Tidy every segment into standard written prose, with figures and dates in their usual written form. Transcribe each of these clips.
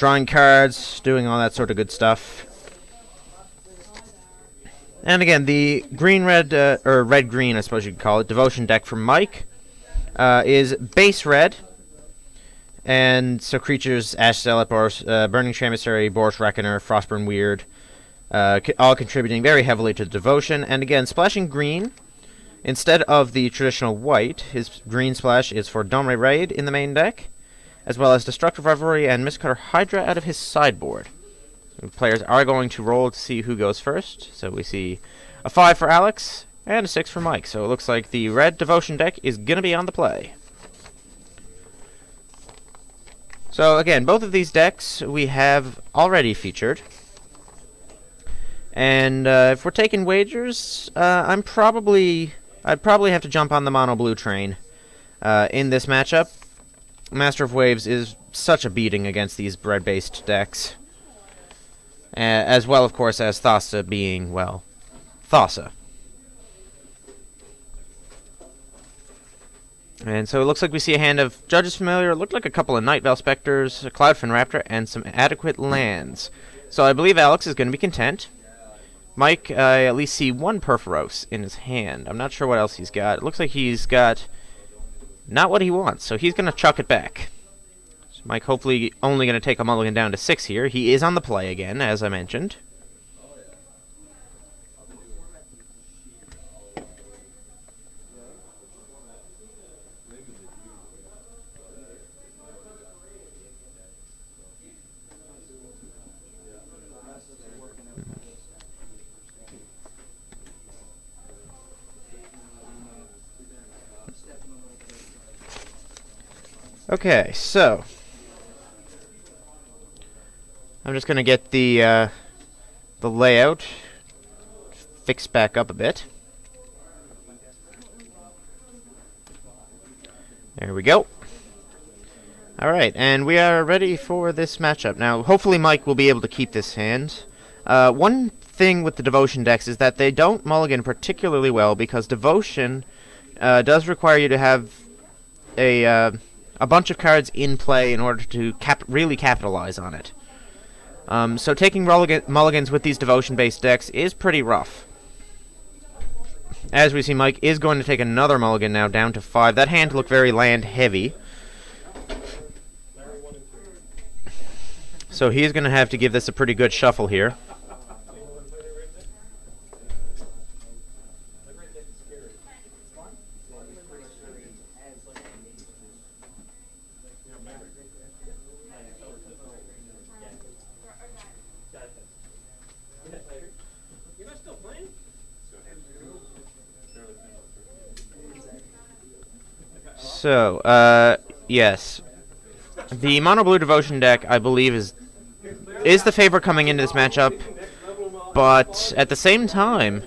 drawing cards, doing all that sort of good stuff. And again, the green-red, or red-green, I suppose you could call it, devotion deck from Mike is base red. And so creatures, Ash Zealot, Burning Emissary, Boros Reckoner, Frostburn Weird, all contributing very heavily to the devotion. And again, splashing green, instead of the traditional white, his green splash is for Domre Raid in the main deck, as well as Destructive Revelry and Mistcutter Hydra out of his sideboard. So players are going to roll to see who goes first. So we see a 5 for Alex, and a 6 for Mike. So it looks like the red devotion deck is going to be on the play. So again, both of these decks we have already featured. And if we're taking wagers, I'd probably have to jump on the mono blue train in this matchup. Master of Waves is such a beating against these red-based decks. As well, of course, as Thassa being, well, Thassa. And so it looks like we see a hand of Judge's Familiar. It looked like a couple of Night Veil Specters, a Cloudfin Raptor, and some adequate lands. So I believe Alex is going to be content. Mike, I at least see one Perforos in his hand. I'm not sure what else he's got. It looks like he's got not what he wants, so he's going to chuck it back. So Mike hopefully only going to take a mulligan down to 6 here. He is on the play again, as I mentioned. Okay, so I'm just gonna get the layout fixed back up a bit. There we go. Alright, and we are ready for this matchup. Now, hopefully Mike will be able to keep this hand. One thing with the Devotion decks is that they don't mulligan particularly well, because Devotion does require you to have a bunch of cards in play in order to really capitalize on it. So taking mulligans with these Devotion-based decks is pretty rough. As we see, Mike is going to take another mulligan now, down to 5. That hand looked very land-heavy. So he's going to have to give this a pretty good shuffle here. So, yes. The Mono Blue Devotion deck, I believe, is the favorite coming into this matchup, but at the same time,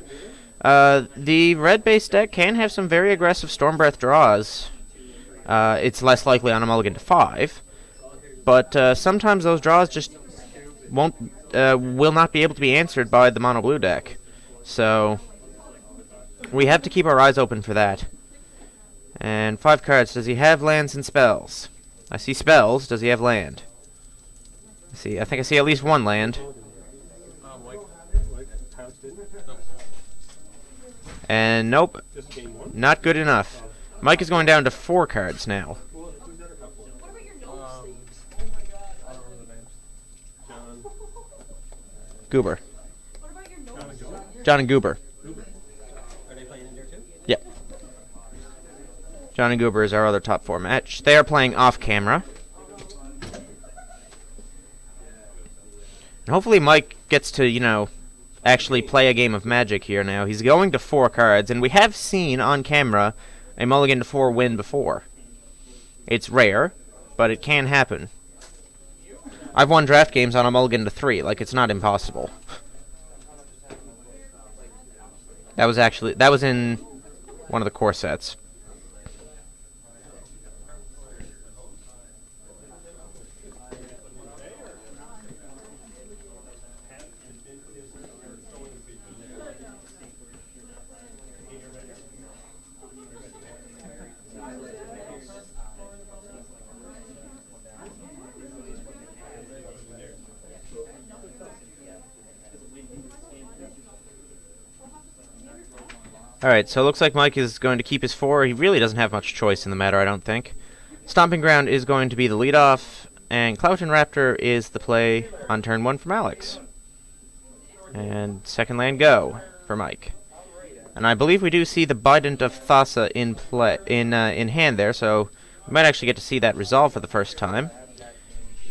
the red-based deck can have some very aggressive Storm Breath draws. It's less likely on a mulligan to 5, but sometimes those draws just will not be able to be answered by the Mono Blue deck. So, we have to keep our eyes open for that. And 5 cards. Does he have lands and spells? I see spells. Does he have land? I think I see at least one land. And nope. Not good enough. Mike is going down to 4 cards now. Goober. John and Goober. Yep. John and Goober is our other top 4 match. They are playing off camera. And hopefully Mike gets to, you know, actually play a game of Magic here now. He's going to 4 cards, and we have seen on camera a mulligan to 4 win before. It's rare, but it can happen. I've won draft games on a mulligan to 3, like it's not impossible. That was in one of the core sets. Alright, so it looks like Mike is going to keep his 4. He really doesn't have much choice in the matter, I don't think. Stomping Ground is going to be the leadoff, and Clouton Raptor is the play on turn 1 from Alex. And second land go for Mike. And I believe we do see the Bident of Thassa in play in hand there, so we might actually get to see that resolve for the first time.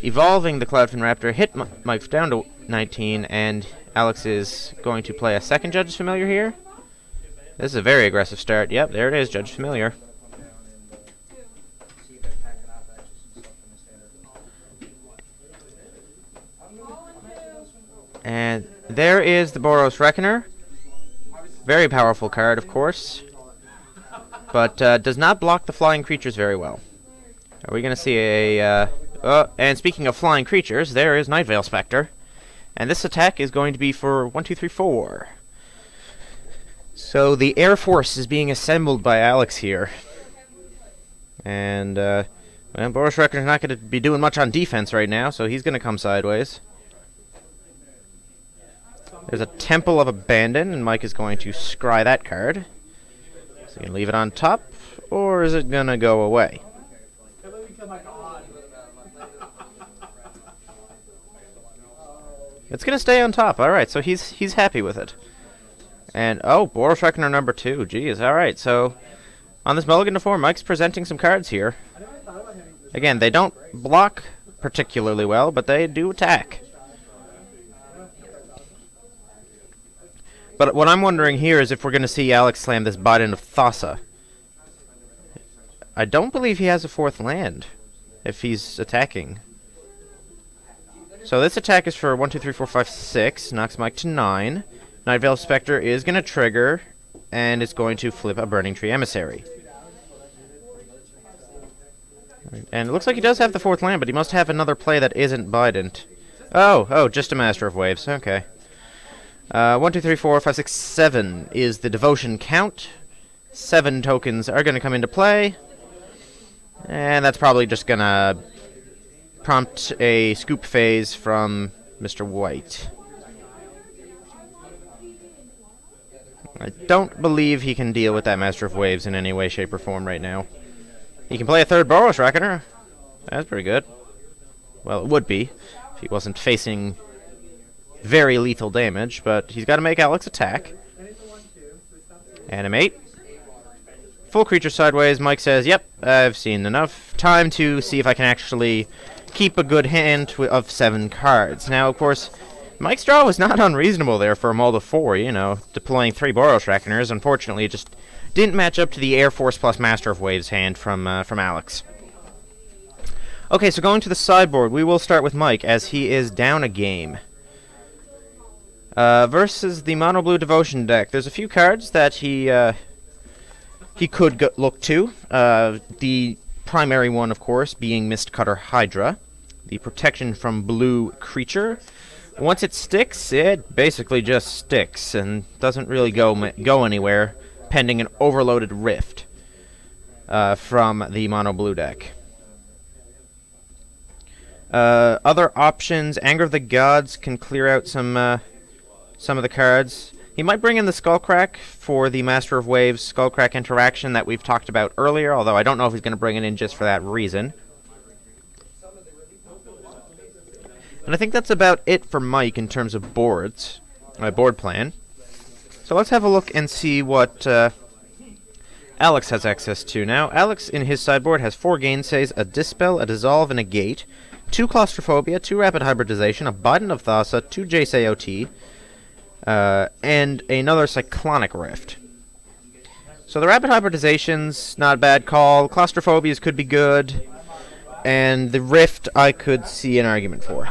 Evolving the Cloudfin Raptor hit Mike down to 19, and Alex is going to play a second Judge's Familiar here. This is a very aggressive start. Yep, there it is, Judge's Familiar. And there is the Boros Reckoner. Very powerful card, of course, but does not block the flying creatures very well. Are we going to see a... and speaking of flying creatures, there is Night Veil Spectre. And this attack is going to be for 1, 2, 3, 4. So the Air Force is being assembled by Alex here. And, well, Boros Reckoner's not going to be doing much on defense right now, so he's going to come sideways. There's a Temple of Abandon, and Mike is going to scry that card. So you can leave it on top, or is it going to go away? It's going to stay on top. Alright, so he's happy with it. And, oh, Boros Reckoner number 2. Geez, alright, so on this mulligan to 4, Mike's presenting some cards here. Again, they don't block particularly well, but they do attack. But what I'm wondering here is if we're going to see Alex slam this Bident of Thassa. I don't believe he has a 4th land if he's attacking. So this attack is for 1, 2, 3, 4, 5, 6. Knocks Mike to 9. Night Veil Spectre is going to trigger, and it's going to flip a Burning Tree Emissary. And it looks like he does have the 4th land, but he must have another play that isn't Bident. Oh, just a Master of Waves. Okay. 1, 2, 3, 4, 5, 6, 7 is the devotion count. 7 tokens are going to come into play. And that's probably just going to prompt a scoop phase from Mr. White. I don't believe he can deal with that Master of Waves in any way, shape, or form right now. He can play a 3rd Boros Reckoner. That's pretty good. Well, it would be if he wasn't facing very lethal damage, but he's got to make Alex attack. Animate. Full creature sideways. Mike says, yep, I've seen enough. Time to see if I can actually keep a good hand of 7 cards. Now, of course, Mike's draw was not unreasonable there for a mull of 4, you know, deploying 3 Boros Reckoners. Unfortunately, it just didn't match up to the Air Force plus Master of Waves hand from Alex. Okay, so going to the sideboard, we will start with Mike, as he is down a game. Versus the Mono Blue Devotion deck. There's a few cards that he could look to. The primary one, of course, being Mistcutter Hydra, the protection from blue creature. Once it sticks, it basically just sticks and doesn't really go anywhere, pending an overloaded Rift from the Mono Blue deck. Other options: Anger of the Gods can clear out some of the cards. He might bring in the Skullcrack for the Master of Waves Skullcrack interaction that we've talked about earlier, although I don't know if he's going to bring it in just for that reason. And I think that's about it for Mike in terms of boards, board plan. So let's have a look and see what Alex has access to now. Alex, in his sideboard, has 4 Gainsays, a Dispel, a Dissolve, and a Gate, 2 Claustrophobia, 2 Rapid Hybridization, a Bident of Thassa, 2 Jace AOT, and another Cyclonic Rift. So the Rapid Hybridization's not a bad call. Claustrophobias could be good. And the Rift I could see an argument for.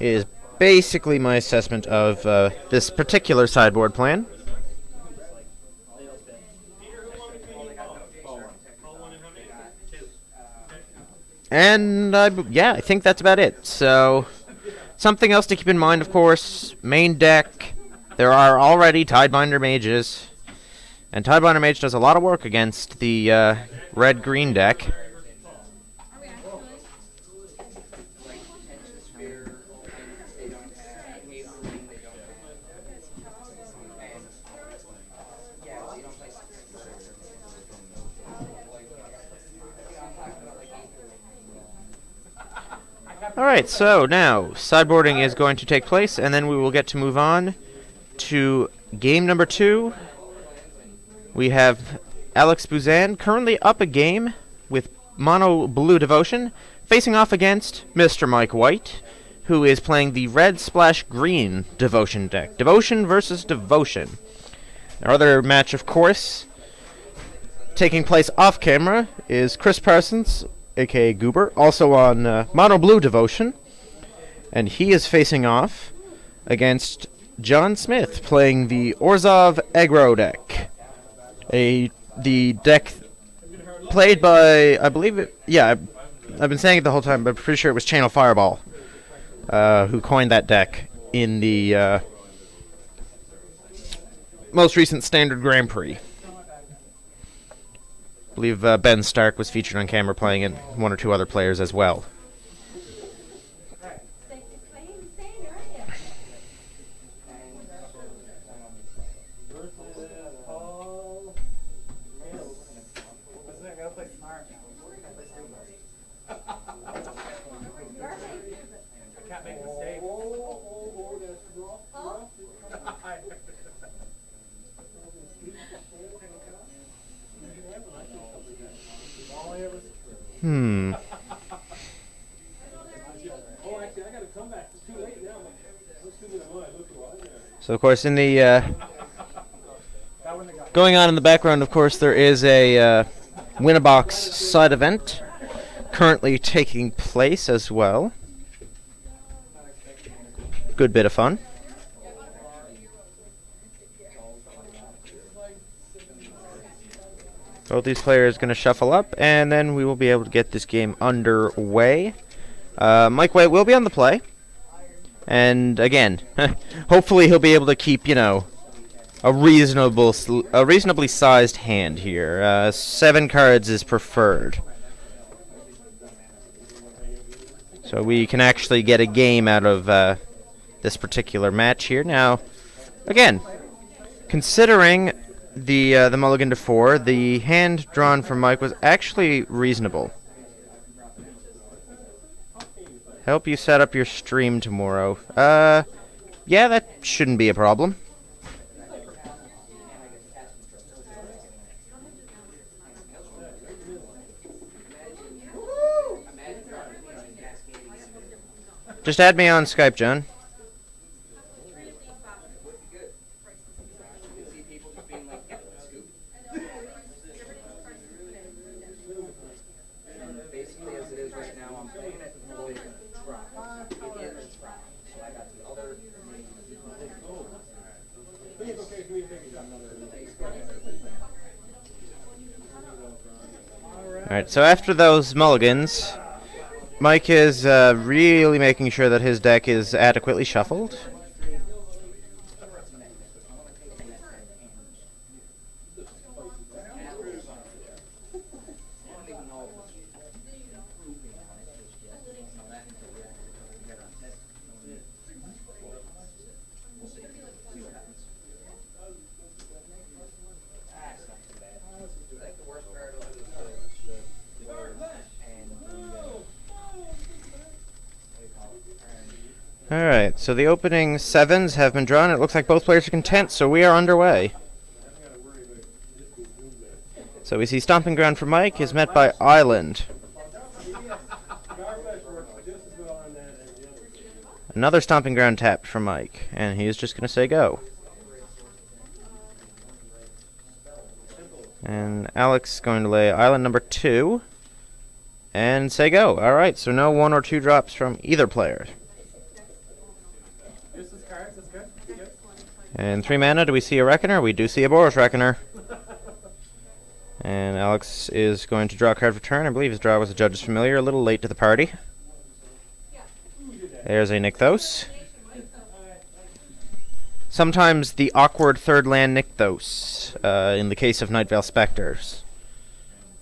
Is basically my assessment of this particular sideboard plan. And yeah, I think that's about it. So something else to keep in mind, of course, main deck, there are already Tidebinder Mages, and Tidebinder Mage does a lot of work against the red-green deck. Alright, so now sideboarding is going to take place, and then we will get to move on to game number 2. We have Alex Bouzane currently up a game with Mono Blue Devotion, facing off against Mr. Mike White, who is playing the Red Splash Green Devotion deck. Devotion versus Devotion. Our other match, of course, taking place off camera, is Chris Parsons, aka Goober, also on Mono Blue Devotion, and he is facing off against John Smith, playing the Orzhov Aggro deck. The deck played by, I believe it, yeah, I've been saying it the whole time, but I'm pretty sure it was Channel Fireball who coined that deck in the most recent Standard Grand Prix. I believe Ben Stark was featured on camera playing it, one or two other players as well. So, of course, in the going on in the background, of course, there is a Win-A-Box side event currently taking place as well. Good bit of fun. Both these players going to shuffle up, and then we will be able to get this game underway. Mike White will be on the play. And again, hopefully he'll be able to keep, you know, a reasonably sized hand here. 7 cards is preferred. So we can actually get a game out of this particular match here. Now, again, considering the mulligan to 4, the hand drawn from Mike was actually reasonable. Help you set up your stream tomorrow. Yeah, that shouldn't be a problem. Just add me on Skype, John. Alright, so after those mulligans, Mike is really making sure that his deck is adequately shuffled. Alright, so the opening 7s have been drawn. It looks like both players are content, so we are underway. So we see Stomping Ground for Mike is met by Island. Another Stomping Ground tapped for Mike, and he is just going to say go. And Alex is going to lay Island number 2 and say go. Alright, so no 1 or 2 drops from either player. And 3 mana, do we see a Reckoner? We do see a Boros Reckoner. And Alex is going to draw a card for turn. I believe his draw was a Judge's Familiar, a little late to the party. There's a Nykthos. Sometimes the awkward third land Nykthos, in the case of Nightvale Specters.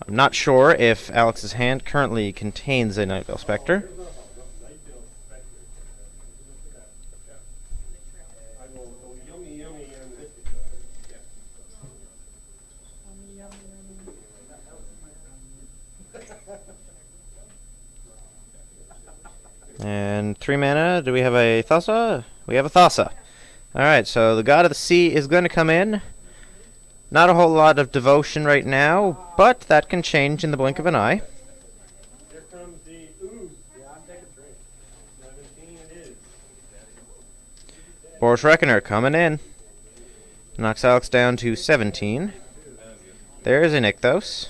I'm not sure if Alex's hand currently contains a Nightvale Specter. And 3 mana. Do we have a Thassa? We have a Thassa. Alright, so the God of the Sea is going to come in. Not a whole lot of devotion right now, but that can change in the blink of an eye. Here comes the ooze. Yeah, I'm taking 17 it is. Boros Reckoner coming in. Knocks Alex down to 17. There's a Nykthos.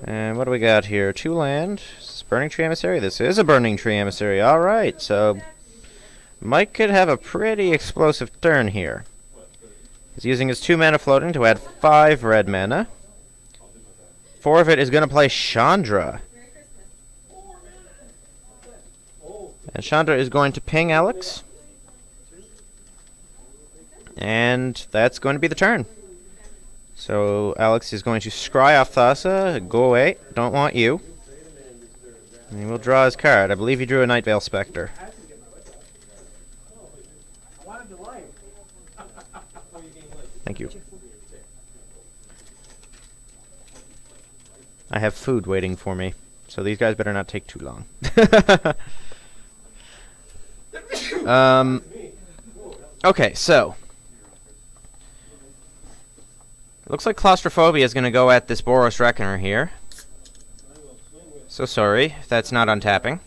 And what do we got here? 2 land. Is this Burning Tree Emissary? This is a Burning Tree Emissary. Alright, so Mike could have a pretty explosive turn here. He's using his 2 mana floating to add 5 red mana. 4 of it is going to play Chandra. And Chandra is going to ping Alex. And that's going to be the turn. So Alex is going to scry off Thassa. Go away. Don't want you. And he will draw his card. I believe he drew a Night Veil Spectre. Thank you. I have food waiting for me, so these guys better not take too long. Okay, so looks like Claustrophobia is going to go at this Boros Reckoner here. So sorry if that's not untapping.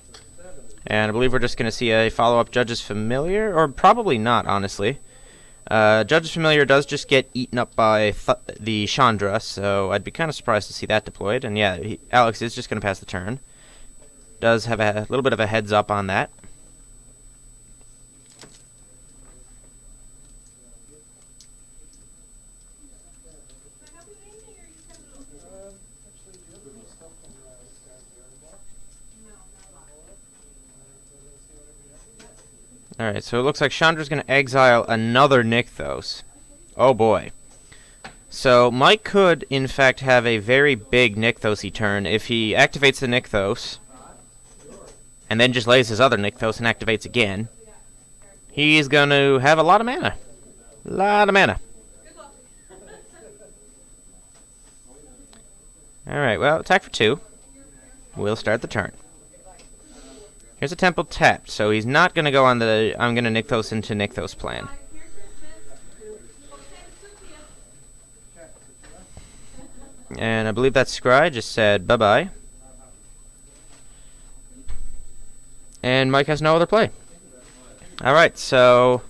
And I believe we're just going to see a follow-up Judge's Familiar, or probably not, honestly. Judge's Familiar does just get eaten up by the Chandra, so I'd be kind of surprised to see that deployed. And yeah, Alex is just going to pass the turn. Does have a little bit of a heads up on that. Alright, so it looks like Chandra's going to exile another Nykthos. Oh boy. So Mike could, in fact, have a very big Nykthos-y turn if he activates the Nykthos, and then just lays his other Nykthos and activates again. He's going to have a lot of mana. A lot of mana. Alright, well, attack for 2. We'll start the turn. Here's a Temple tapped, so he's not going to go on the I'm going to Nykthos into Nykthos plan. And I believe that Scry just said bye-bye. And Mike has no other play. Alright, so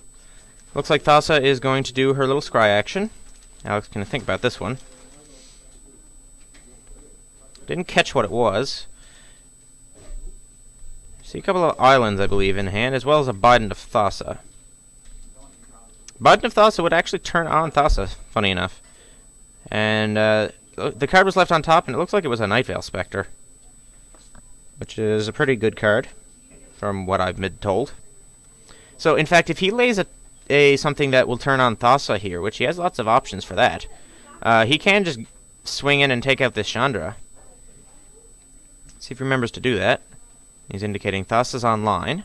looks like Thassa is going to do her little Scry action. Alex can think about this one. Didn't catch what it was. See a couple of islands, I believe, in hand, as well as a Bident of Thassa. Bident of Thassa would actually turn on Thassa, funny enough. And the card was left on top, and it looks like it was a Night Veil Spectre, which is a pretty good card, from what I've been told. So, in fact, if he lays a something that will turn on Thassa here, which he has lots of options for that, he can just swing in and take out this Chandra. See if he remembers to do that. He's indicating Thassa's online.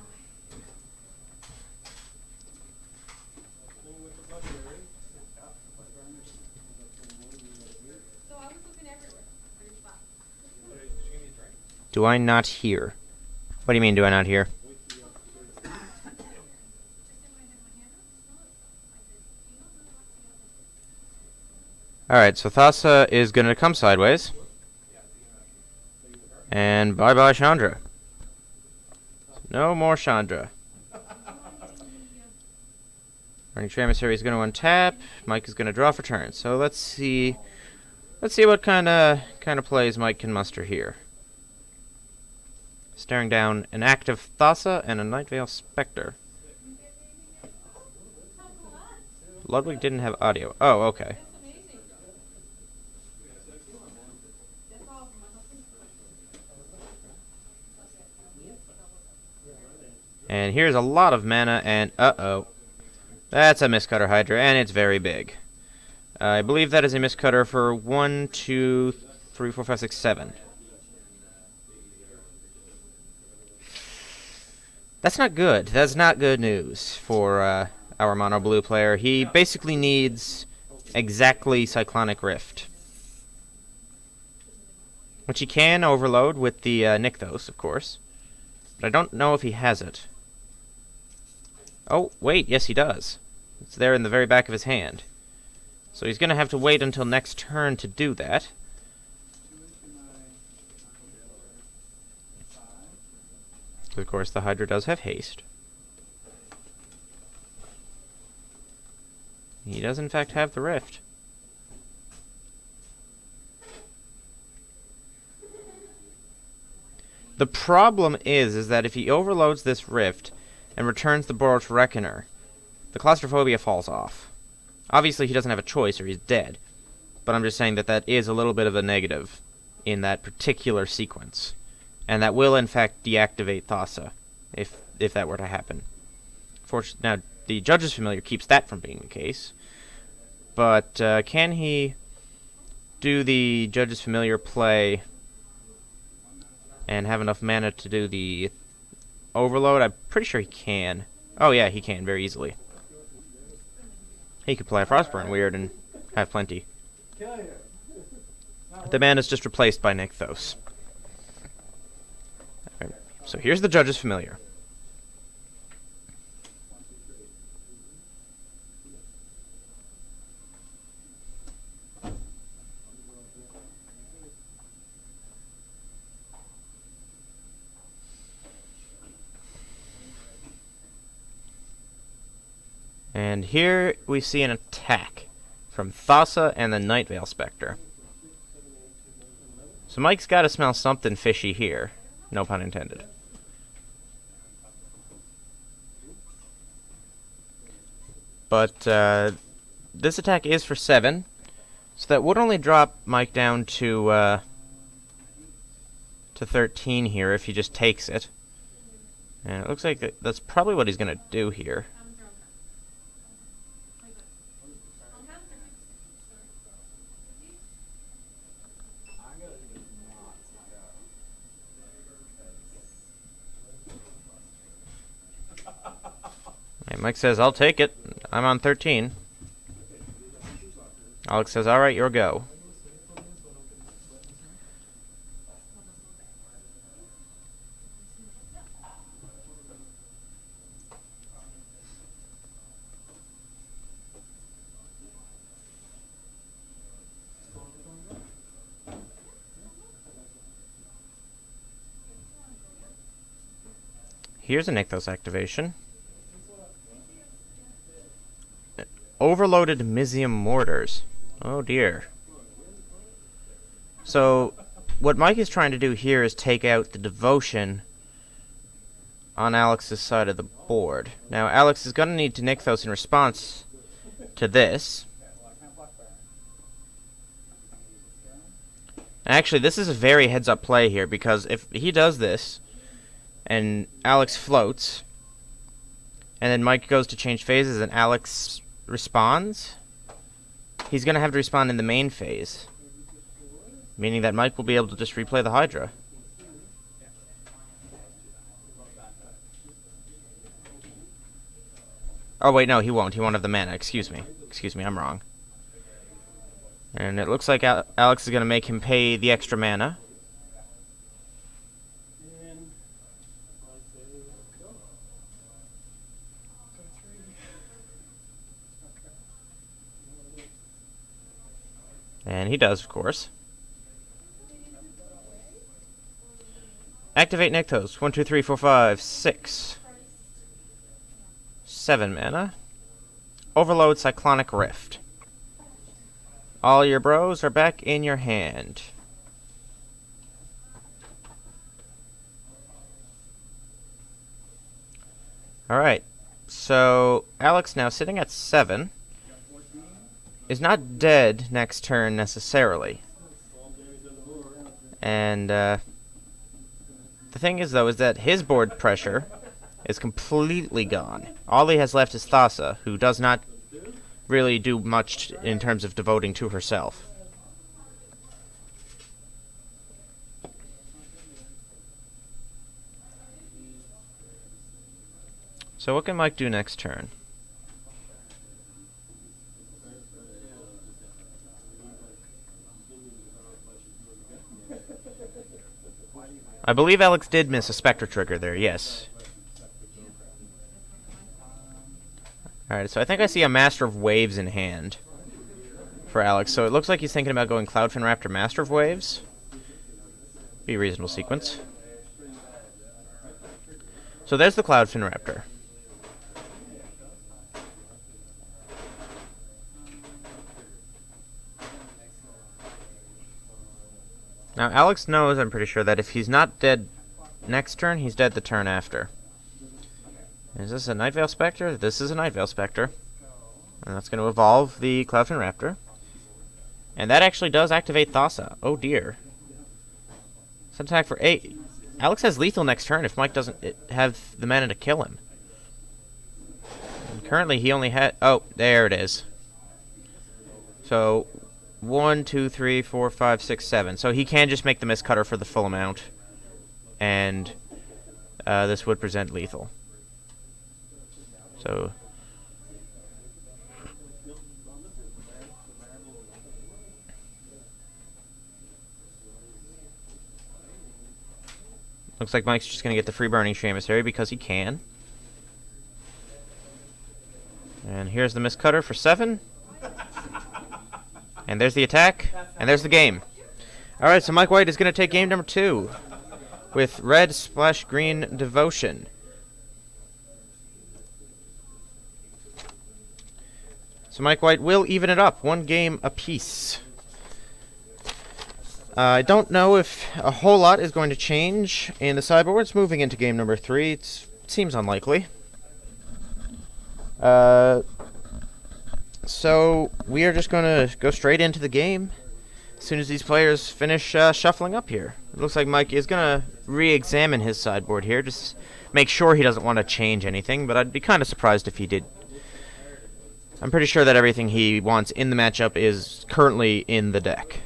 Do I not hear? What do you mean, do I not hear? Alright, so Thassa is going to come sideways. And bye-bye Chandra. No more Chandra. Burning Tree Emissary is going to untap. Mike is going to draw for turn. So let's see what kind of plays Mike can muster here. Staring down an active Thassa and a Night Veil Spectre. Ludwig didn't have audio. Oh, okay. And here's a lot of mana, and uh-oh. That's a Mistcutter Hydra, and it's very big. I believe that is a Mistcutter for 1, 2, 3, 4, 5, 6, 7. That's not good. That's not good news for our mono blue player. He basically needs exactly Cyclonic Rift, which he can overload with the Nykthos, of course. But I don't know if he has it. Oh, wait, yes he does. It's there in the very back of his hand. So he's going to have to wait until next turn to do that. Of course, the Hydra does have haste. He does, in fact, have the Rift. The problem is that if he overloads this Rift and returns the Boros Reckoner, the claustrophobia falls off. Obviously, he doesn't have a choice or he's dead. But I'm just saying that that is a little bit of a negative in that particular sequence. And that will, in fact, deactivate Thassa, if that were to happen. Now, the Judge's Familiar keeps that from being the case. But can he do the Judge's Familiar play and have enough mana to do the Overload? I'm pretty sure he can. Oh yeah, he can, very easily. He could play a Frostburn Weird and have plenty. The mana is just replaced by Nykthos. Right, so here's the Judge's Familiar. And here we see an attack from Thassa and the Nightveil Spectre. So Mike's got to smell something fishy here. No pun intended. But this attack is for 7. So that would only drop Mike down to 13 here if he just takes it. And it looks like that's probably what he's going to do here. And Mike says, I'll take it. I'm on 13. Alex says, alright, your go. Here's a Nykthos activation. Overloaded Mizium Mortars. Oh dear. So, what Mike is trying to do here is take out the Devotion on Alex's side of the board. Now, Alex is going to need to Nykthos in response to this. Actually, this is a very heads-up play here, because if he does this, and Alex floats, and then Mike goes to change phases, and Alex responds, he's going to have to respond in the main phase, meaning that Mike will be able to just replay the Hydra. Oh wait, no, he won't. He won't have the mana. Excuse me, I'm wrong. And it looks like Alex is going to make him pay the extra mana. And he does, of course. Activate Nykthos. 1, 2, 3, 4, 5, 6. 7 mana. Overload Cyclonic Rift. All your bros are back in your hand. Alright. So, Alex now sitting at 7. Is not dead next turn necessarily. And the thing is, though, is that his board pressure is completely gone. All he has left is Thassa, who does not really do much in terms of devoting to herself. So what can Mike do next turn? I believe Alex did miss a Spectre trigger there, yes. Alright, so I think I see a Master of Waves in hand for Alex. So it looks like he's thinking about going Cloudfin Raptor Master of Waves. Be a reasonable sequence. So there's the Cloudfin Raptor. Now, Alex knows, I'm pretty sure, that if he's not dead next turn, he's dead the turn after. Is this a Night Veil Spectre? This is a Night Veil Spectre. And that's going to evolve the Cloudfin Raptor. And that actually does activate Thassa. Oh dear. It's an attack for 8. Alex has lethal next turn if Mike doesn't have the mana to kill him. And currently he only had... Oh, there it is. So... 1, 2, 3, 4, 5, 6, 7. So he can just make the Mistcutter for the full amount. And this would present lethal. So... Looks like Mike's just going to get the free Burning Emissary because he can. And here's the Mistcutter for 7. And there's the attack. And there's the game. Alright, so Mike White is going to take game number 2 with red splash green Devotion. So Mike White will even it up, 1 game apiece. I don't know if a whole lot is going to change in the sideboards moving into game number 3. It seems unlikely. So we are just going to go straight into the game as soon as these players finish shuffling up here. It looks like Mike is going to re-examine his sideboard here, just make sure he doesn't want to change anything, but I'd be kind of surprised if he did. I'm pretty sure that everything he wants in the matchup is currently in the deck.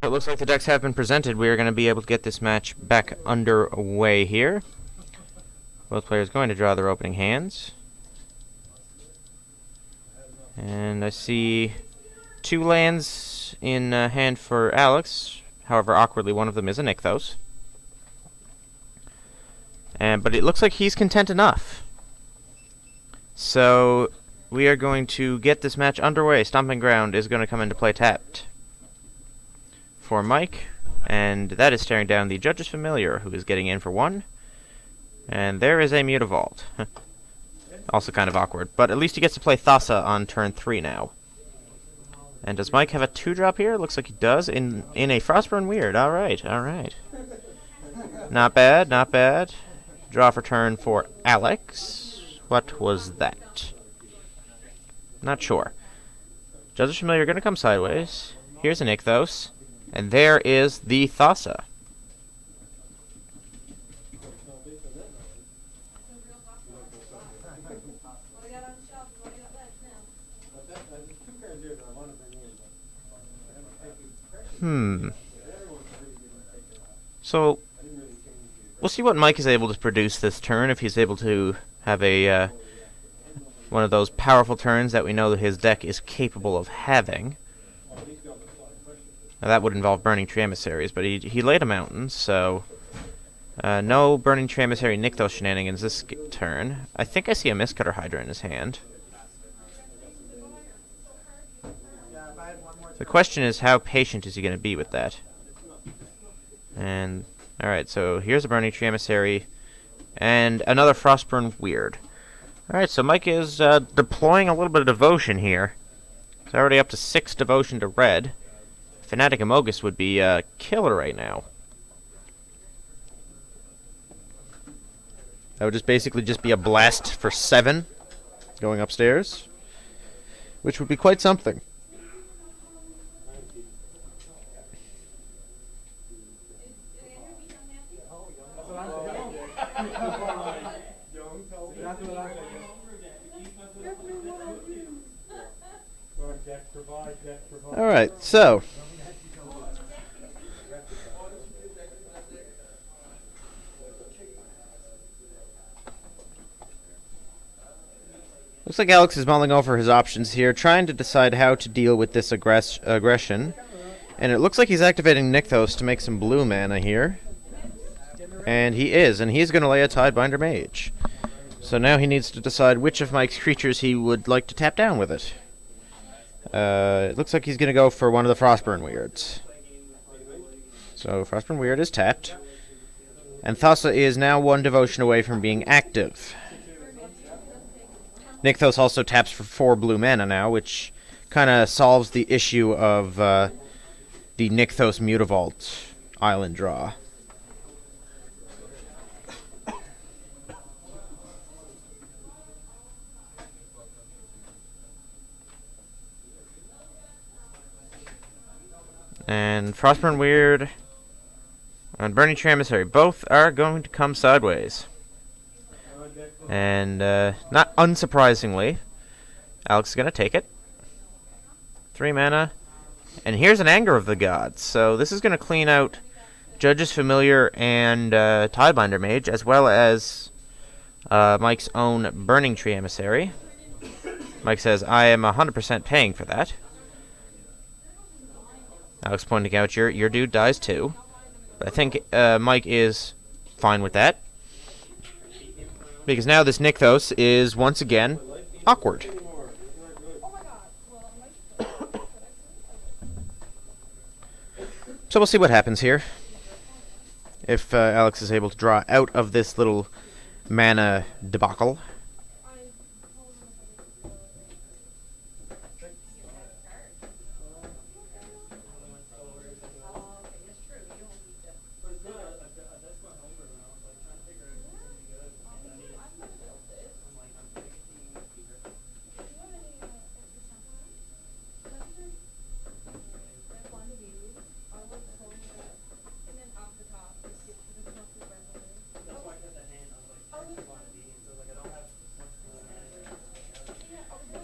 it looks like the decks have been presented. We are going to be able to get this match back underway here. Both players going to draw their opening hands. And I see 2 lands in hand for Alex. However, awkwardly, one of them is a Nykthos. But it looks like he's content enough. So we are going to get this match underway. Stomping Ground is going to come into play tapped for Mike, and that is staring down the Judge's Familiar, who is getting in for 1. And there is a Mutavault. Also kind of awkward, but at least he gets to play Thassa on turn 3 now. And does Mike have a 2-drop here? Looks like he does, in a Frostburn Weird. Alright, alright. Not bad, not bad. Draw for turn for Alex. What was that? Not sure. Judge's Familiar going to come sideways. Here's a Nykthos. And there is the Thassa. So, we'll see what Mike is able to produce this turn, if he's able to have a one of those powerful turns that we know that his deck is capable of having. Now, that would involve Burning Tree Emissaries, but he laid a mountain, so no Burning Tree Emissary Nykthos shenanigans this turn. I think I see a Mistcutter Hydra in his hand. The question is, how patient is he going to be with that? And, alright, so here's a Burning Tree Emissary, and another Frostburn Weird. Alright, so Mike is deploying a little bit of devotion here. He's already up to 6 devotion to red. Fanatic Amogus would be killer right now. That would just basically be a blast for 7 going upstairs, which would be quite something. Alright, so looks like Alex is mulling over his options here, trying to decide how to deal with this aggression. And it looks like he's activating Nykthos to make some blue mana here. And he's going to lay a Tidebinder Mage. So now he needs to decide which of Mike's creatures he would like to tap down with it. It looks like he's going to go for one of the Frostburn Weirds. So Frostburn Weird is tapped. And Thassa is now 1 devotion away from being active. Nykthos also taps for 4 blue mana now, which kind of solves the issue of the Nykthos Mutavault island draw. And Frostburn Weird and Burning Tree Emissary both are going to come sideways. And not unsurprisingly, Alex is going to take it. 3 mana. And here's an Anger of the Gods. So this is going to clean out Judge's Familiar and Tidebinder Mage, as well as Mike's own Burning Tree Emissary. Mike says, I am 100% paying for that. Alex pointing out, your dude dies too. But I think Mike is fine with that. Because now this Nykthos is, once again, awkward. So we'll see what happens here. If Alex is able to draw out of this little mana debacle.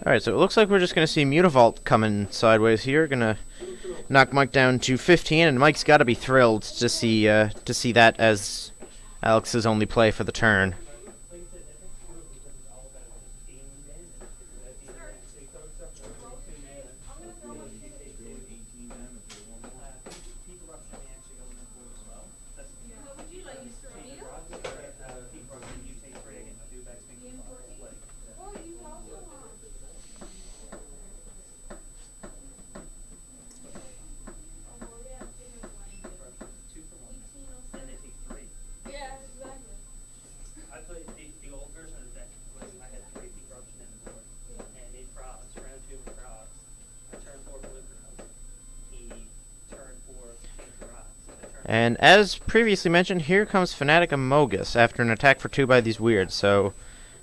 Alright, so it looks like we're just going to see Mutavault coming sideways here. Gonna knock Mike down to 15, and Mike's got to be thrilled to see that as Alex's only play for the turn. And as previously mentioned, here comes Fanatic Amogus after an attack for 2 by these weirds. So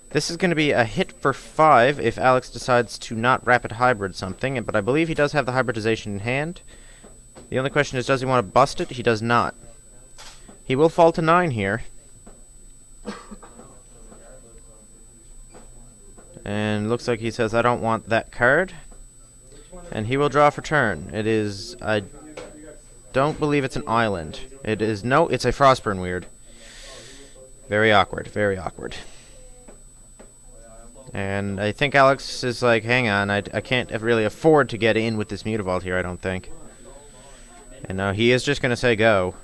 this is going to be a hit for 5 if Alex decides to not rapid hybrid something, but I believe he does have the hybridization in hand. The only question is, does he want to bust it? He does not. He will fall to 9 here. And looks like he says, I don't want that card. And he will draw for turn. It is... I don't believe it's an island. It is... No, it's a Frostburn weird. Very awkward, very awkward. And I think Alex is like, hang on, I can't really afford to get in with this Mutavault here, I don't think. And now he is just going to say go.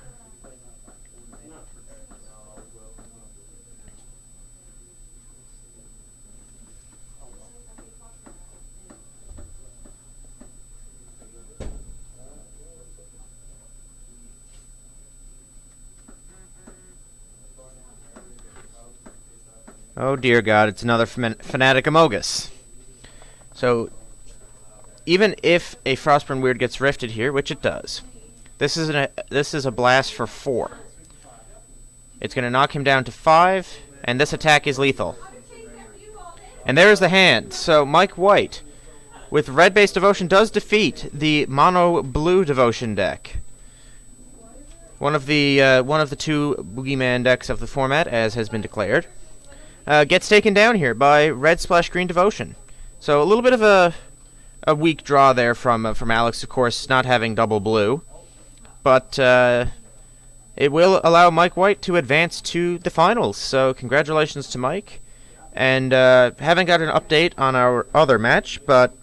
Oh dear God, it's another Fanatic Amogus. So, even if a Frostburn weird gets rifted here, which it does, this is a blast for 4. It's going to knock him down to 5, and this attack is lethal. And there is the hand. So Mike White, with red-based devotion, does defeat the mono-blue devotion deck. One of the 2 boogeyman decks of the format, as has been declared. Gets taken down here by red splash green devotion. So a little bit of a weak draw there from Alex, of course, not having double blue, but it will allow Mike White to advance to the finals. So congratulations to Mike, and haven't got an update on our other match, but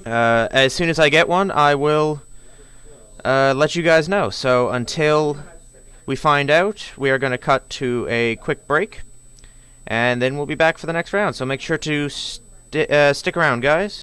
as soon as I get one, I will let you guys know. So until we find out, we are going to cut to a quick break. And then we'll be back for the next round. So make sure to stick around, guys.